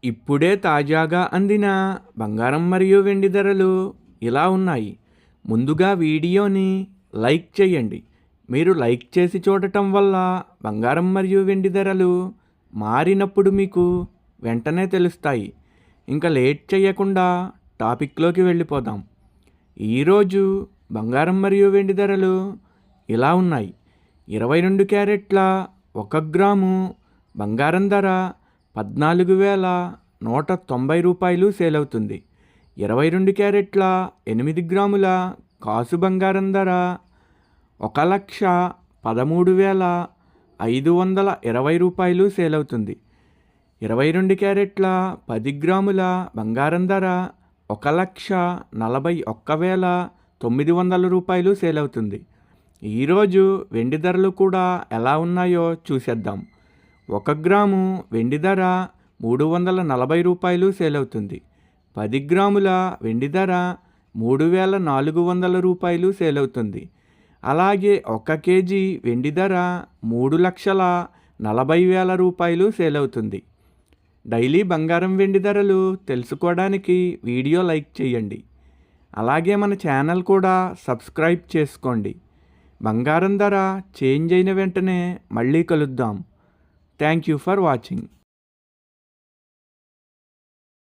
ఇప్పుడే తాజాగా అందిన బంగారం మరియు వెండి ధరలు ఇలా ఉన్నాయి. ముందుగా వీడియోని లైక్ చేయండి. మీరు లైక్ చేసి చూడటం వల్ల బంగారం మరియు వెండి ధరలు మారినప్పుడు మీకు వెంటనే తెలుస్తాయి. ఇంకా లేట్ చేయకుండా టాపిక్లోకి వెళ్ళిపోదాం. ఈరోజు బంగారం మరియు వెండి ధరలు ఇలా ఉన్నాయి. 22 క్యారెట్ల 1 గ్రాము బంగారం ధర 14,190 రూపాయలు సేల్ అవుతుంది. 22 క్యారెట్ల 8 గ్రాముల కాసు బంగారం ధర 1,13,520 రూపాయలు సేల్ అవుతుంది. 22 క్యారెట్ల 10 గ్రాముల బంగారం ధర 1,41,900 రూపాయలు సేల్ అవుతుంది. ఈరోజు వెండి ధరలు కూడా ఎలా ఉన్నాయో చూసేద్దాం. 1 గ్రాము వెండి ధర 340 రూపాయలు సేల్ అవుతుంది. 10 గ్రాముల వెండి ధర 3,400 రూపాయలు సేల్ అవుతుంది. అలాగే 1 కేజీ వెండి ధర 3,40,000 రూపాయలు సేల్ అవుతుంది. డైలీ బంగారం వెండి ధరలు తెలుసుకోవడానికి వీడియో లైక్ చేయండి. అలాగే మన ఛానల్ కూడా సబ్స్క్రైబ్ చేసుకోండి. బంగారం ధర చేంజ్ అయిన వెంటనే మళ్ళీ కలుద్దాం. Thank you for watching.